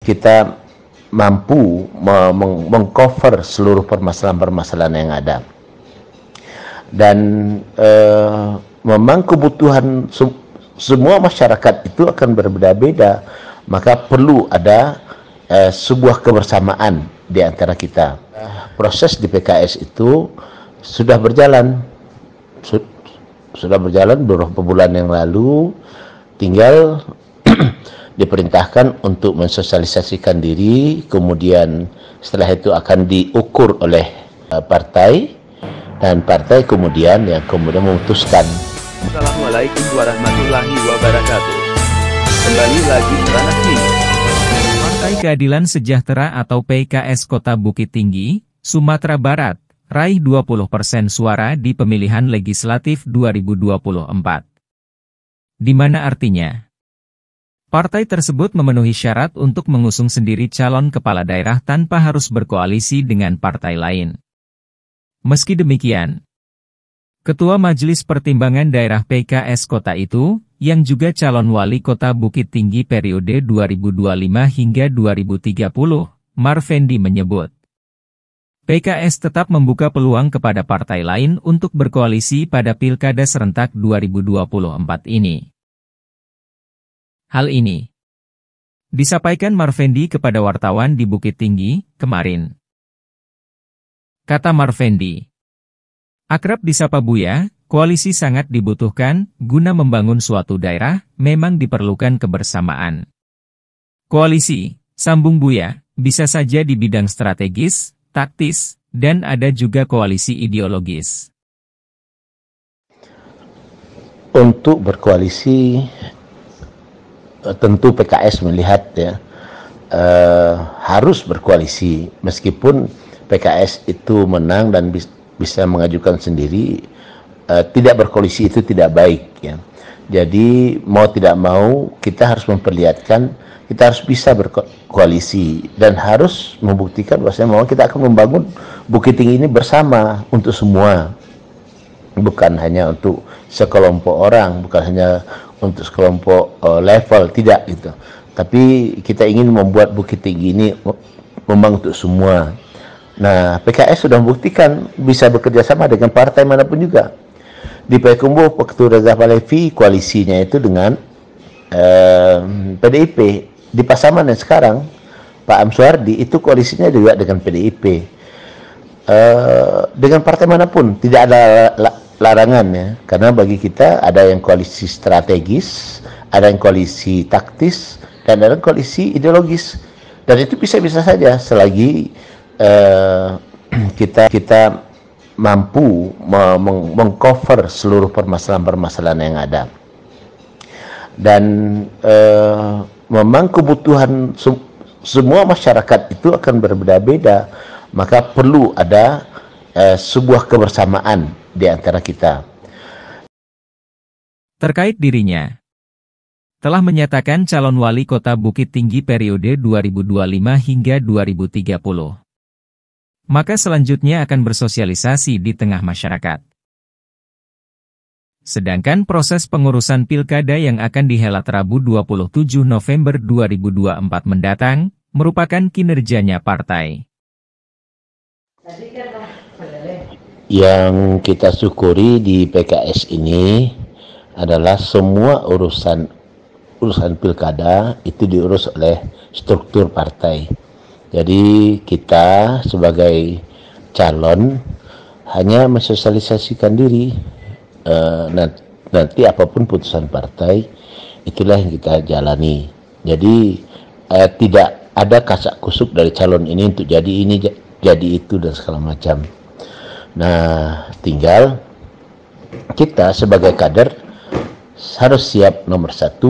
kita mampu mengcover seluruh permasalahan-permasalahan yang ada. Dan memang kebutuhan semua masyarakat itu akan berbeda-beda, maka perlu ada sebuah kebersamaan di antara kita. Proses di PKS itu sudah berjalan beberapa bulan yang lalu, tinggal diperintahkan untuk mensosialisasikan diri, kemudian setelah itu akan diukur oleh partai, dan partai kemudian memutuskan. Assalamualaikum warahmatullahi wabarakatuh. Kembali lagi Ranah Kini. Partai Keadilan Sejahtera atau PKS Kota Bukit Tinggi, Sumatera Barat, raih 20% suara di pemilihan legislatif 2024. Di mana artinya? Partai tersebut memenuhi syarat untuk mengusung sendiri calon kepala daerah tanpa harus berkoalisi dengan partai lain. Meski demikian, Ketua Majelis Pertimbangan Daerah PKS Kota itu, yang juga calon wali kota Bukit Tinggi periode 2025 hingga 2030, Marfendi menyebut, PKS tetap membuka peluang kepada partai lain untuk berkoalisi pada Pilkada serentak 2024 ini. Hal ini disampaikan Marfendi kepada wartawan di Bukit Tinggi kemarin. Kata Marfendi, akrab disapa Buya, koalisi sangat dibutuhkan, guna membangun suatu daerah, memang diperlukan kebersamaan. Koalisi, sambung Buya, bisa saja di bidang strategis, taktis, dan ada juga koalisi ideologis. Untuk berkoalisi, tentu PKS melihat harus berkoalisi, meskipun PKS itu menang dan bisa mengajukan sendiri, tidak berkoalisi itu tidak baik ya. Jadi mau tidak mau kita harus memperlihatkan kita harus bisa berkoalisi dan harus membuktikan bahwasanya kita akan membangun Bukit Tinggi ini bersama untuk semua, bukan hanya untuk sekelompok orang, bukan hanya untuk sekelompok level, tidak gitu. Tapi kita ingin membuat Bukit Tinggi ini memang untuk semua. Nah, PKS sudah membuktikan bisa bekerja sama dengan partai manapun juga. Di Payakumbuh, waktu Reza Pahlavi koalisinya itu dengan PDIP. Di Pasaman yang sekarang, Pak Amsuardi itu koalisinya juga dengan PDIP. Dengan partai manapun, tidak ada larangan ya. Karena bagi kita ada yang koalisi strategis, ada yang koalisi taktis, dan ada yang koalisi ideologis. Dan itu bisa-bisa saja selagi kita mampu mengcover seluruh permasalahan-permasalahan yang ada. Dan memang kebutuhan semua masyarakat itu akan berbeda-beda, maka perlu ada sebuah kebersamaan di antara kita. Terkait dirinya, telah menyatakan calon wali kota Bukit Tinggi periode 2025 hingga 2030. Maka selanjutnya akan bersosialisasi di tengah masyarakat. Sedangkan proses pengurusan pilkada yang akan dihelat Rabu 27 November 2024 mendatang, merupakan kinerjanya partai. Yang kita syukuri di PKS ini adalah semua urusan pilkada itu diurus oleh struktur partai. Jadi kita sebagai calon hanya mensosialisasikan diri, nanti apapun putusan partai itulah yang kita jalani. Jadi tidak ada kasak kusuk dari calon ini untuk jadi ini jadi itu dan segala macam. Nah, tinggal kita sebagai kader harus siap nomor 1,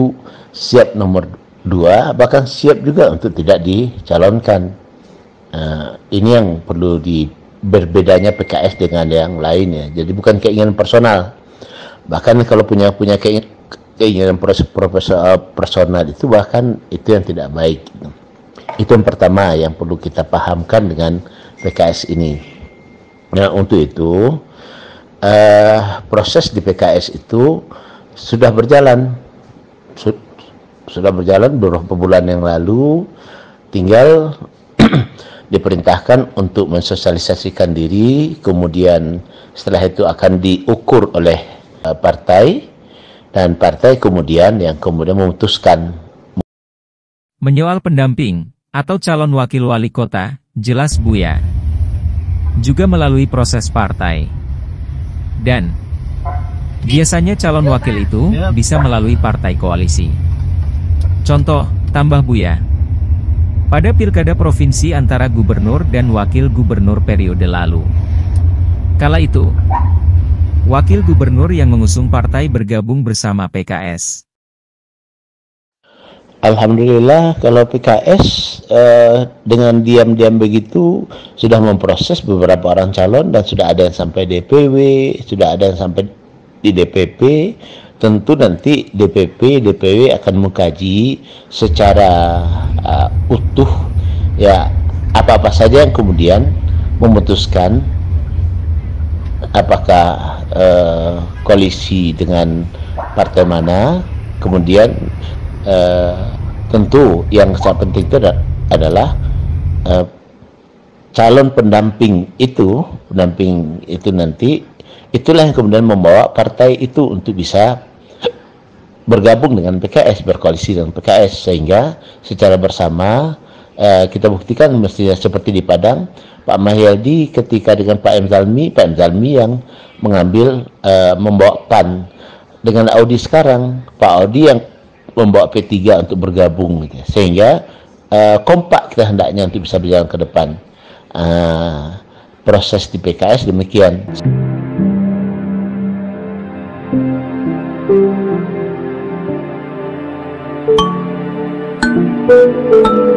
siap nomor 2, bahkan siap juga untuk tidak dicalonkan. Ini yang perlu berbedanya PKS dengan yang lainnya. Jadi bukan keinginan personal. Bahkan kalau punya keinginan personal itu bahkan itu yang tidak baik. Itu yang pertama yang perlu kita pahamkan dengan PKS ini. Nah, untuk itu proses di PKS itu sudah berjalan beberapa bulan yang lalu, tinggal diperintahkan untuk mensosialisasikan diri, kemudian setelah itu akan diukur oleh partai, dan partai kemudian memutuskan. Menyoal pendamping atau calon wakil wali kota, jelas Buya juga melalui proses partai. Dan biasanya calon wakil itu bisa melalui partai koalisi. Contoh, tambah Buya. Pada pilkada provinsi antara gubernur dan wakil gubernur periode lalu. Kala itu, wakil gubernur yang mengusung partai bergabung bersama PKS. Alhamdulillah kalau PKS dengan diam-diam begitu sudah memproses beberapa orang calon dan sudah ada yang sampai DPW, sudah ada yang sampai di DPP. Tentu nanti DPP, DPW akan mengkaji secara utuh ya apa-apa saja yang kemudian memutuskan apakah koalisi dengan partai mana. Kemudian tentu yang sangat penting itu adalah calon pendamping itu nanti itulah yang kemudian membawa partai itu untuk bisa bergabung dengan PKS, berkoalisi dengan PKS, sehingga secara bersama kita buktikan mestinya seperti di Padang, Pak Mahyaldi ketika dengan Pak M. Zalmi yang mengambil membawa PAN, dengan Audi sekarang Pak Audi yang membawa P3 untuk bergabung gitu. Sehingga kompak kita hendaknya untuk bisa berjalan ke depan. Proses di PKS demikian. Thank you.